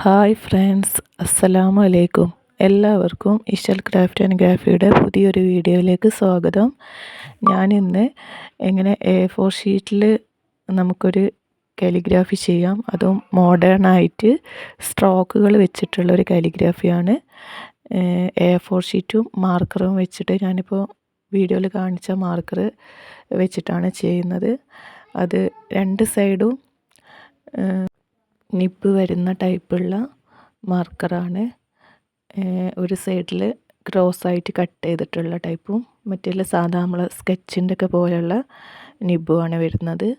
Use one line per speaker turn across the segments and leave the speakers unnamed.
Hi friends, അസ്സലാമു അലൈക്കും. എല്ലാവർക്കും ഇശൽ ക്രാഫ്റ്റ് ആൻഡ് ഗ്രാഫിയുടെ പുതിയൊരു വീഡിയോയിലേക്ക് സ്വാഗതം. ഞാനിന്ന് എങ്ങനെ A4 ഷീറ്റിൽ നമുക്കൊരു കാലിഗ്രാഫി ചെയ്യാം, അതും മോഡേൺ ആയിട്ട് സ്ട്രോക്കുകൾ വെച്ചിട്ടുള്ളൊരു കാലിഗ്രാഫിയാണ്. A4 ഷീറ്റും മാർക്കറും വെച്ചിട്ട് ഞാനിപ്പോൾ വീഡിയോയിൽ കാണിച്ച മാർക്കർ വെച്ചിട്ടാണ് ചെയ്യുന്നത്. അത് രണ്ട് സൈഡും നിബ്ബ് വരുന്ന ടൈപ്പുള്ള മാർക്കറാണ്. ഒരു സൈഡിൽ ക്രോസ് ആയിട്ട് കട്ട് ചെയ്തിട്ടുള്ള ടൈപ്പും മറ്റേ സാധാ നമ്മൾ സ്കെച്ചിൻ്റെ ഒക്കെ പോലെയുള്ള നിബ്ബുമാണ് വരുന്നത്.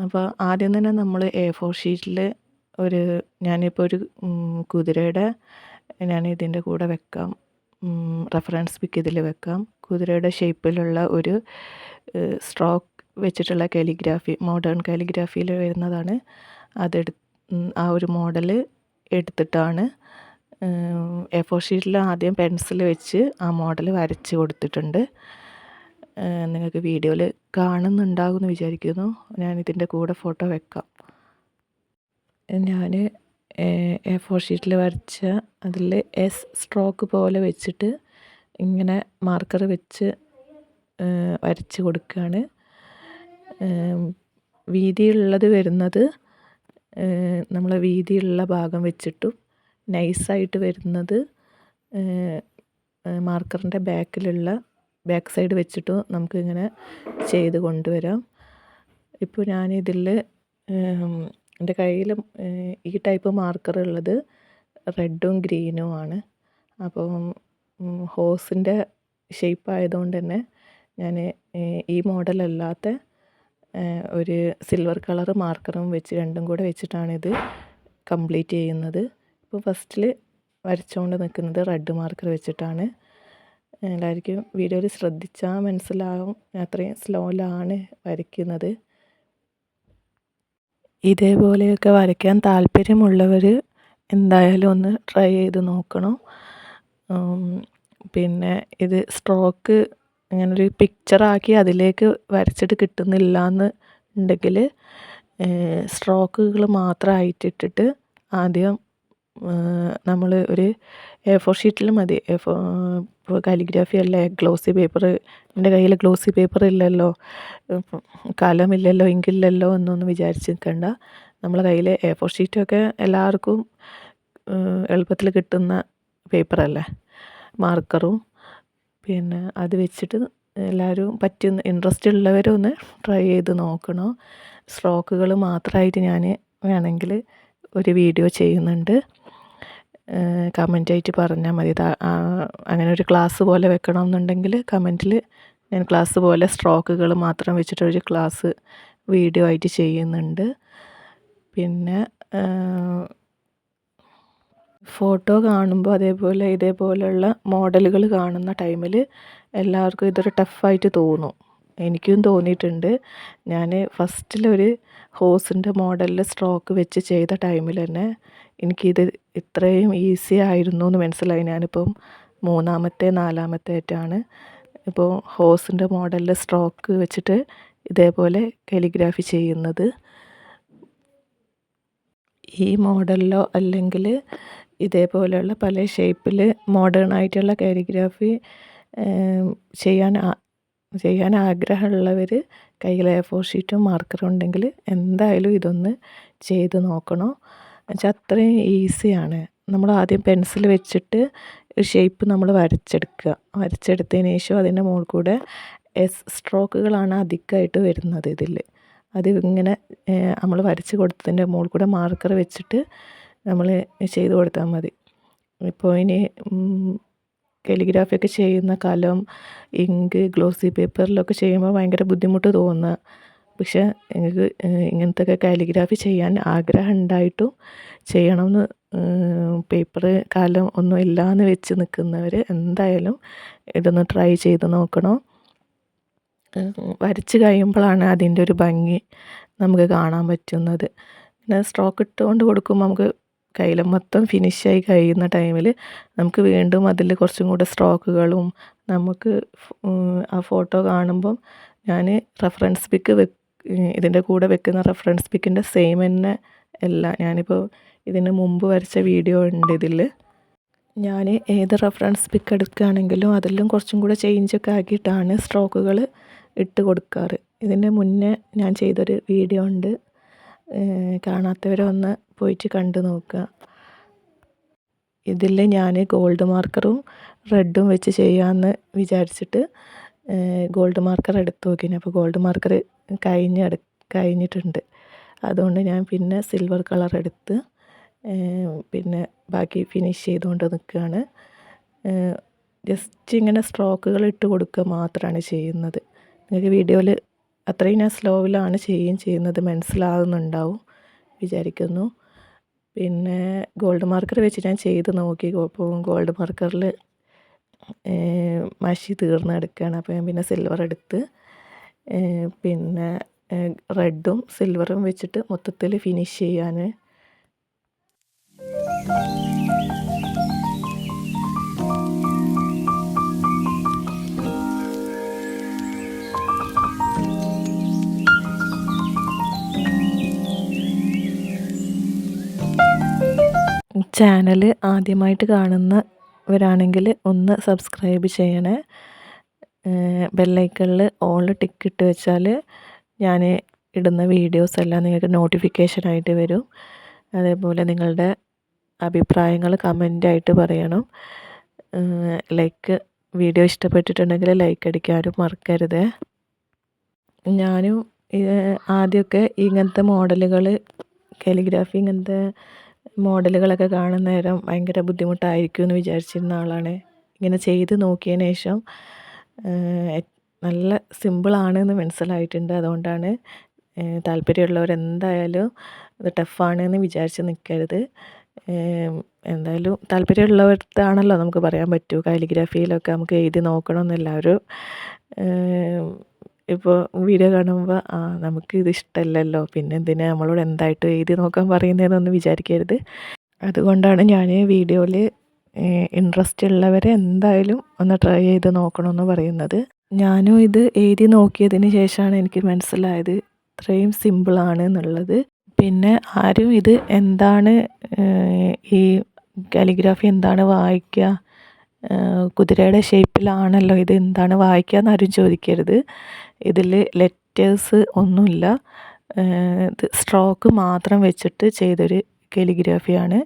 അപ്പോൾ ആദ്യം തന്നെ നമ്മൾ A4 ഷീറ്റിൽ ഞാനിപ്പോൾ ഒരു കുതിരയുടെ ഞാൻ ഇതിൻ്റെ കൂടെ വെക്കാം, റെഫറൻസ് പിക്ക് ഇതിൽ വെക്കാം. കുതിരയുടെ ഷേപ്പിലുള്ള ഒരു സ്ട്രോക്ക് വെച്ചിട്ടുള്ള കാലിഗ്രാഫി, മോഡേൺ കാലിഗ്രാഫിയിൽ വരുന്നതാണ്. ആ ഒരു മോഡൽ എടുത്തിട്ടാണ് A4 ഷീറ്റിൽ ആദ്യം പെൻസിൽ വെച്ച് ആ മോഡൽ വരച്ച് കൊടുത്തിട്ടുണ്ട്. നിങ്ങൾക്ക് വീഡിയോയിൽ കാണുന്നുണ്ടാകുമെന്ന് വിചാരിക്കുന്നു. ഞാനിതിൻ്റെ കൂടെ ഫോട്ടോ വെക്കാം. ഞാൻ A4 ഷീറ്റിൽ വരച്ച അതിൽ എസ് സ്ട്രോക്ക് പോലെ വെച്ചിട്ട് ഇങ്ങനെ മാർക്കർ വെച്ച് വരച്ച് കൊടുക്കുകയാണ്. വീതിയുള്ളത് വരുന്നത് നമ്മളെ വീതിയുള്ള ഭാഗം വെച്ചിട്ടും നൈസായിട്ട് വരുന്നത് മാർക്കറിൻ്റെ ബാക്ക് സൈഡ് വെച്ചിട്ടും നമുക്കിങ്ങനെ ചെയ്ത് കൊണ്ടുവരാം. ഇപ്പോൾ ഞാനിതിൽ എൻ്റെ കയ്യിൽ ഈ ടൈപ്പ് മാർക്കർ ഉള്ളത് റെഡും ഗ്രീനും ആണ്. അപ്പം ഹോസിൻ്റെ ഷേപ്പ് ആയതുകൊണ്ട് തന്നെ ഞാൻ ഈ മോഡലല്ലാത്ത ഒരു സിൽവർ കളർ മാർക്കറും വെച്ച് രണ്ടും കൂടെ വെച്ചിട്ടാണിത് കംപ്ലീറ്റ് ചെയ്യുന്നത്. ഇപ്പോൾ ഫസ്റ്റിൽ വരച്ചുകൊണ്ട് നിൽക്കുന്നത് റെഡ് മാർക്കർ വെച്ചിട്ടാണ്. എല്ലാവർക്കും വീഡിയോയിൽ ശ്രദ്ധിച്ചാൽ മനസ്സിലാവും, അത്രയും സ്ലോയിലാണ് വരയ്ക്കുന്നത്. ഇതേപോലെയൊക്കെ വരയ്ക്കാൻ താല്പര്യമുള്ളവർ എന്തായാലും ഒന്ന് ട്രൈ ചെയ്ത് നോക്കണം. പിന്നെ ഇത് സ്ട്രോക്ക് ഇങ്ങനൊരു പിക്ചറാക്കി അതിലേക്ക് വരച്ചിട്ട് കിട്ടുന്നില്ല എന്നുണ്ടെങ്കിൽ സ്ട്രോക്കുകൾ മാത്രമായിട്ടിട്ടിട്ട് ആദ്യം നമ്മൾ ഒരു A4 ഷീറ്റിൽ മതി. ഇപ്പോൾ കാലിഗ്രാഫി അല്ലേ, ഗ്ലോസി പേപ്പർ, എൻ്റെ കയ്യിൽ ഗ്ലോസി പേപ്പർ ഇല്ലല്ലോ, കലമില്ലല്ലോ, ഇങ്കില്ലല്ലോ എന്നൊന്നും വിചാരിച്ച് നിൽക്കണ്ട. നമ്മളെ കയ്യിൽ A4 ഷീറ്റൊക്കെ എല്ലാവർക്കും എളുപ്പത്തിൽ കിട്ടുന്ന പേപ്പറല്ലേ, മാർക്കറും. പിന്നെ അത് വെച്ചിട്ട് എല്ലാവരും ഇൻട്രസ്റ്റ് ഉള്ളവരൊന്ന് ട്രൈ ചെയ്ത് നോക്കണം. സ്ട്രോക്കുകൾ മാത്രമായിട്ട് ഞാൻ വേണമെങ്കിൽ ഒരു വീഡിയോ ചെയ്യുന്നുണ്ട്, കമൻറ്റായിട്ട് പറഞ്ഞാൽ മതി. അങ്ങനെ ഒരു ക്ലാസ് പോലെ വെക്കണം എന്നുണ്ടെങ്കിൽ കമൻറ്റിൽ ഞാൻ ക്ലാസ് പോലെ സ്ട്രോക്കുകൾ മാത്രം വെച്ചിട്ടൊരു ക്ലാസ് വീഡിയോ ആയിട്ട് ചെയ്യുന്നുണ്ട്. പിന്നെ ഫോട്ടോ കാണുമ്പോൾ ഇതേപോലെയുള്ള മോഡലുകൾ കാണുന്ന ടൈമിൽ എല്ലാവർക്കും ഇതൊരു ടഫായിട്ട് തോന്നും. എനിക്കും തോന്നിയിട്ടുണ്ട്. ഞാൻ ഫസ്റ്റിലൊരു ഹോസിൻ്റെ മോഡലിൽ സ്ട്രോക്ക് വെച്ച് ചെയ്ത ടൈമിൽ തന്നെ എനിക്കിത് ഇത്രയും ഈസി ആയിരുന്നു എന്ന് മനസ്സിലായി. ഞാനിപ്പം നാലാമത്തെ ആയിട്ടാണ് ഇപ്പോൾ ഹോസിൻ്റെ മോഡലിൽ സ്ട്രോക്ക് വെച്ചിട്ട് ഇതേപോലെ കാലിഗ്രാഫി ചെയ്യുന്നത്. ഈ മോഡലിലോ അല്ലെങ്കിൽ ഇതേപോലെയുള്ള പല ഷേപ്പിൽ മോഡേൺ ആയിട്ടുള്ള കാലിഗ്രാഫി ചെയ്യാൻ ആഗ്രഹമുള്ളവർ കയ്യിൽ A4 ഷീറ്റും മാർക്കറും ഉണ്ടെങ്കിൽ എന്തായാലും ഇതൊന്ന് ചെയ്ത് നോക്കണം. എന്നുവെച്ചാൽ അത്രയും ഈസിയാണ്. നമ്മൾ ആദ്യം പെൻസിൽ വെച്ചിട്ട് ഷേപ്പ് നമ്മൾ വരച്ചെടുത്തതിന് ശേഷം അതിൻ്റെ മുകളിൽ കൂടെ സ്ട്രോക്കുകളാണ് അധികമായിട്ട് വരുന്നത് ഇതിൽ. അത് ഇങ്ങനെ നമ്മൾ വരച്ച് കൊടുത്തതിൻ്റെ മുകളിൽ കൂടെ മാർക്കർ വെച്ചിട്ട് നമ്മൾ ചെയ്ത് കൊടുത്താൽ മതി. ഇപ്പോൾ ഇനി കാലിഗ്രാഫിയൊക്കെ ചെയ്യുന്ന കലം, ഇങ്ക്, ഗ്ലോസി പേപ്പറിലൊക്കെ ചെയ്യുമ്പോൾ ഭയങ്കര ബുദ്ധിമുട്ട് തോന്നുക. പക്ഷേ എനിക്ക് ഇങ്ങനത്തെ കാലിഗ്രാഫി ചെയ്യാൻ ആഗ്രഹം ഉണ്ടായിട്ടും ചെയ്യണമെന്ന് പേപ്പർ കലം ഒന്നും ഇല്ലയെന്ന് വെച്ച് നിൽക്കുന്നവർ എന്തായാലും ഇതൊന്ന് ട്രൈ ചെയ്ത് നോക്കണം. വരച്ച് കഴിയുമ്പോഴാണ് അതിൻ്റെ ഒരു ഭംഗി നമുക്ക് കാണാൻ പറ്റുന്നത്. പിന്നെ സ്ട്രോക്ക് ഇട്ടുകൊണ്ട് കൊടുക്കുമ്പോൾ നമുക്ക് കയ്യിൽ മൊത്തം ഫിനിഷായി കഴിയുന്ന ടൈമിൽ നമുക്ക് വീണ്ടും അതിൽ കുറച്ചും കൂടെ സ്ട്രോക്കുകളും നമുക്ക് ആ ഫോട്ടോ കാണുമ്പം ഞാൻ റെഫറൻസ് പിക്ക് ഇതിൻ്റെ കൂടെ വെക്കുന്ന റെഫറൻസ് പിക്കിൻ്റെ സെയിം തന്നെ അല്ല. ഞാനിപ്പോൾ ഇതിന് മുമ്പ് വരച്ച വീഡിയോ ഉണ്ട് ഇതിൽ. ഞാൻ ഏത് റെഫറൻസ് പിക്ക് എടുക്കുകയാണെങ്കിലും അതെല്ലാം കുറച്ചും കൂടെ ചേഞ്ചൊക്കെ ആക്കിയിട്ടാണ് സ്ട്രോക്കുകൾ ഇട്ട് കൊടുക്കാറ്. ഇതിന് മുന്നേ ഞാൻ ചെയ്തൊരു വീഡിയോ ഉണ്ട്, കാണാത്തവരൊന്ന് പോയിട്ട് കണ്ടു നോക്കുക. ഇതിൽ ഞാൻ ഗോൾഡ് മാർക്കറും റെഡും വെച്ച് ചെയ്യാമെന്ന് വിചാരിച്ചിട്ട് ഗോൾഡ് മാർക്കർ എടുത്ത് നോക്കിന്. അപ്പോൾ ഗോൾഡ് മാർക്കർ കഴിഞ്ഞിട്ടുണ്ട്. അതുകൊണ്ട് ഞാൻ പിന്നെ സിൽവർ കളർ എടുത്ത് പിന്നെ ബാക്കി ഫിനിഷ് ചെയ്തുകൊണ്ട് നിൽക്കുകയാണ്. ജസ്റ്റ് ഇങ്ങനെ സ്ട്രോക്കുകൾ ഇട്ട് കൊടുക്കുക മാത്രമാണ് ചെയ്യുന്നത്. നിങ്ങൾക്ക് വീഡിയോയിൽ അത്രയും ഞാൻ സ്ലോവിലാണ് ചെയ്യുന്നത്, മനസ്സിലാകുന്നുണ്ടാവും വിചാരിക്കുന്നു. പിന്നെ ഗോൾഡ് മാർക്കർ വെച്ച് ഞാൻ ചെയ്ത് നോക്കി. അപ്പോൾ ഗോൾഡ് മാർക്കറിൽ മഷി തീർന്ന് എടുക്കുകയാണ്. അപ്പോൾ ഞാൻ പിന്നെ സിൽവർ എടുത്ത് പിന്നെ റെഡും സിൽവറും വെച്ചിട്ട് മൊത്തത്തിൽ ഫിനിഷ് ചെയ്യാൻ. ചാനൽ ആദ്യമായിട്ട് കാണുന്നവരാണെങ്കിൽ ഒന്ന് സബ്സ്ക്രൈബ് ചെയ്യണേ. ബെല്ലൈക്കണിൽ ഓൾ ടിക്ക് ഇട്ട് വെച്ചാൽ ഞാൻ ഇടുന്ന വീഡിയോസ് എല്ലാം നിങ്ങൾക്ക് നോട്ടിഫിക്കേഷനായിട്ട് വരും. അതേപോലെ നിങ്ങളുടെ അഭിപ്രായങ്ങൾ കമൻ്റായിട്ട് പറയണം. വീഡിയോ ഇഷ്ടപ്പെട്ടിട്ടുണ്ടെങ്കിൽ ലൈക്ക് അടിക്കാനും മറക്കരുത്. ഞാനും ആദ്യമൊക്കെ ഇങ്ങനത്തെ മോഡലുകൾ കാലിഗ്രാഫി ഇങ്ങനത്തെ മോഡലുകളൊക്കെ കാണുന്ന നേരം ഭയങ്കര ബുദ്ധിമുട്ടായിരിക്കും എന്ന് വിചാരിച്ചിരുന്ന ആളാണ്. ഇങ്ങനെ ചെയ്ത് നോക്കിയതിന് ശേഷം നല്ല സിമ്പിളാണെന്ന് മനസ്സിലായിട്ടുണ്ട്. അതുകൊണ്ടാണ് താല്പര്യമുള്ളവരെന്തായാലും ഇത് ടഫാണെന്ന് വിചാരിച്ച് നിൽക്കരുത്. എന്തായാലും താല്പര്യമുള്ളവർക്കാണല്ലോ നമുക്ക് പറയാൻ പറ്റൂ. കാലിഗ്രാഫിയിലൊക്കെ നമുക്ക് എഴുതി നോക്കണമെന്നില്ല. ഇപ്പോൾ വീഡിയോ കാണുമ്പോൾ നമുക്കിത് ഇഷ്ടമല്ലല്ലോ, പിന്നെ എന്തിനാ നമ്മളോട് എന്തായിട്ട് എഴുതി നോക്കാൻ പറയുന്നതെന്നൊന്നും വിചാരിക്കരുത്. അതുകൊണ്ടാണ് ഞാൻ വീഡിയോയിൽ ഇൻട്രസ്റ്റ് ഉള്ളവരെ എന്തായാലും ഒന്ന് ട്രൈ ചെയ്ത് നോക്കണമെന്ന് പറയുന്നത്. ഞാനും ഇത് എഴുതി നോക്കിയതിന് ശേഷമാണ് എനിക്ക് മനസ്സിലായത് ഇത്രയും സിമ്പിളാണ് എന്നുള്ളത്. പിന്നെ ആരും ഇത് എന്താണ് ഈ കാലിഗ്രാഫി എന്താണ് വായിക്കുക, കുതിരയുടെ ഷേപ്പിലാണല്ലോ ഇത്, എന്താണ് വായിക്കുക എന്നാരും ചോദിക്കരുത്. ഇതിൽ ലെറ്റേഴ്സ് ഒന്നുമില്ല, ഇത് സ്ട്രോക്ക് മാത്രം വെച്ചിട്ട് ചെയ്തൊരു കാലിഗ്രാഫിയാണ്.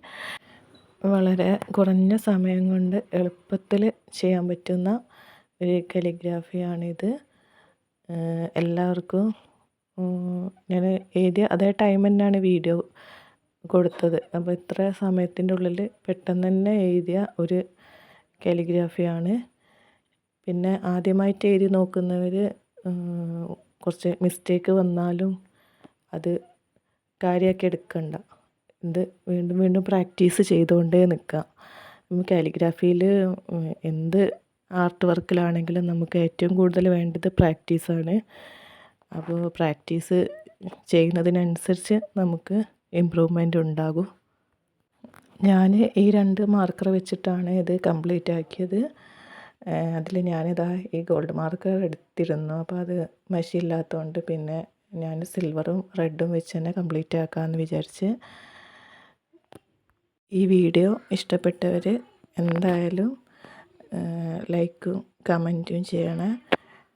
വളരെ കുറഞ്ഞ സമയം കൊണ്ട് എളുപ്പത്തിൽ ചെയ്യാൻ പറ്റുന്ന ഒരു കാലിഗ്രാഫിയാണിത്. എല്ലാവർക്കും ഞാൻ എഴുതിയ അതേ ടൈം തന്നെയാണ് വീഡിയോ കൊടുത്തത്. അപ്പോൾ ഇത്ര സമയത്തിൻ്റെ ഉള്ളിൽ പെട്ടെന്ന് തന്നെ എഴുതിയ ഒരു കാലിഗ്രാഫിയാണ്. പിന്നെ ആദ്യമായിട്ട് എഴുതി നോക്കുന്നവർ കുറച്ച് മിസ്റ്റേക്ക് വന്നാലും അത് കാര്യമാക്കി എടുക്കണ്ട. ഇത് വീണ്ടും വീണ്ടും പ്രാക്ടീസ് ചെയ്തുകൊണ്ടേ നിൽക്കുക. കാലിഗ്രാഫിയിൽ എന്ത് ആർട്ട് വർക്കിലാണെങ്കിലും നമുക്ക് ഏറ്റവും കൂടുതൽ വേണ്ടത് പ്രാക്ടീസാണ്. അപ്പോൾ പ്രാക്ടീസ് ചെയ്യുന്നതിനനുസരിച്ച് നമുക്ക് ഇമ്പ്രൂവ്മെൻ്റ് ഉണ്ടാകും. ഞാൻ ഈ 2 മാർക്കർ വെച്ചിട്ടാണ് ഇത് കംപ്ലീറ്റ് ആക്കിയത്. അതിൽ ഞാനിതാ ഈ ഗോൾഡ് മാർക്കർ എടുത്തിരുന്നു. അപ്പോൾ അത് മഷി ഇല്ലാത്തതുകൊണ്ട് പിന്നെ ഞാൻ സിൽവറും റെഡും വെച്ച് തന്നെ കംപ്ലീറ്റ് ആക്കാമെന്ന് വിചാരിച്ച്. ഈ വീഡിയോ ഇഷ്ടപ്പെട്ടവർ എന്തായാലും ലൈക്കും കമൻറ്റും ചെയ്യണേ.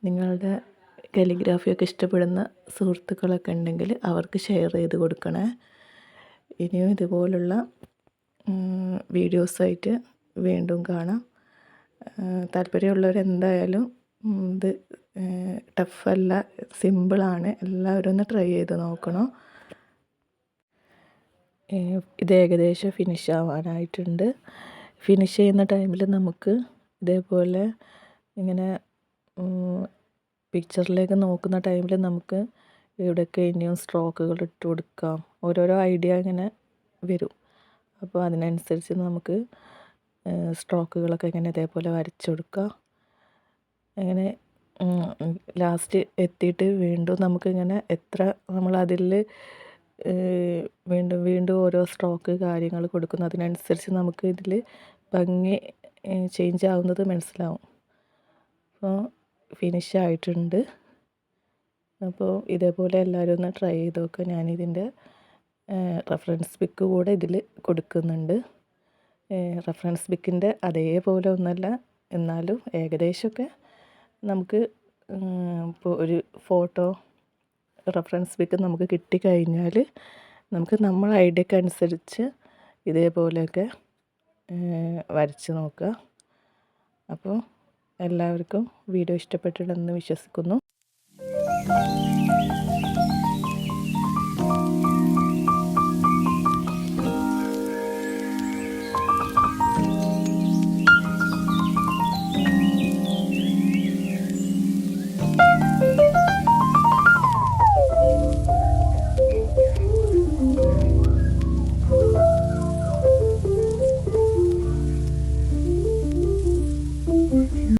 നിങ്ങളുടെ കാലിഗ്രാഫിയൊക്കെ ഇഷ്ടപ്പെടുന്ന സുഹൃത്തുക്കളൊക്കെ ഉണ്ടെങ്കിൽ അവർക്ക് ഷെയർ ചെയ്ത് കൊടുക്കണേ. ഇനിയും ഇതുപോലുള്ള വീഡിയോസായിട്ട് വീണ്ടും കാണാം. താല്പര്യമുള്ളവരെന്തായാലും ഇത് ടഫല്ല, സിമ്പിളാണ്. എല്ലാവരും ഒന്ന് ട്രൈ ചെയ്ത് നോക്കണം. ഇത് ഏകദേശം ഫിനിഷ് ആവാനായിട്ടുണ്ട്. ഫിനിഷ് ചെയ്യുന്ന ടൈമിൽ നമുക്ക് ഇതേപോലെ ഇങ്ങനെ പിക്ചറിലേക്ക് നോക്കുന്ന ടൈമിൽ നമുക്ക് ഇവിടെയൊക്കെ ഇനിയും സ്ട്രോക്കുകൾ ഇട്ട് കൊടുക്കാം. ഓരോരോ ഐഡിയ ഇങ്ങനെ വരും. അപ്പോൾ അതിനനുസരിച്ച് നമുക്ക് സ്ട്രോക്കുകളൊക്കെ ഇങ്ങനെ ഇതേപോലെ വരച്ചു കൊടുക്കാം. അങ്ങനെ ലാസ്റ്റ് എത്തിയിട്ട് വീണ്ടും നമുക്കിങ്ങനെ എത്ര നമ്മളതിൽ വീണ്ടും വീണ്ടും ഓരോ സ്ട്രോക്ക് കാര്യങ്ങൾ കൊടുക്കുന്നു, അതിനനുസരിച്ച് നമുക്ക് ഇതിൽ ഭംഗി ചേഞ്ച് ആവുന്നത് മനസ്സിലാവും. അപ്പോൾ ഫിനിഷ് ആയിട്ടുണ്ട്. അപ്പോൾ ഇതേപോലെ എല്ലാവരും ഒന്ന് ട്രൈ ചെയ്ത് നോക്കുക. ഞാനിതിൻ്റെ റെഫറൻസ് പിക്ക് കൂടെ ഇതിൽ കൊടുക്കുന്നുണ്ട്. റെഫറൻസ് പിക്കിൻ്റെ അതേപോലെ ഒന്നല്ല, എന്നാലും ഏകദേശമൊക്കെ നമുക്ക് ഇപ്പോൾ ഒരു ഫോട്ടോ റെഫറൻസ് പിക്ക് നമുക്ക് കിട്ടിക്കഴിഞ്ഞാൽ നമുക്ക് നമ്മളെ ഐഡിയക്ക് അനുസരിച്ച് ഇതേപോലെയൊക്കെ വരച്ച് നോക്കുക. അപ്പോൾ എല്ലാവർക്കും വീഡിയോ ഇഷ്ടപ്പെട്ടിട്ടുണ്ടെന്ന് വിശ്വസിക്കുന്നു.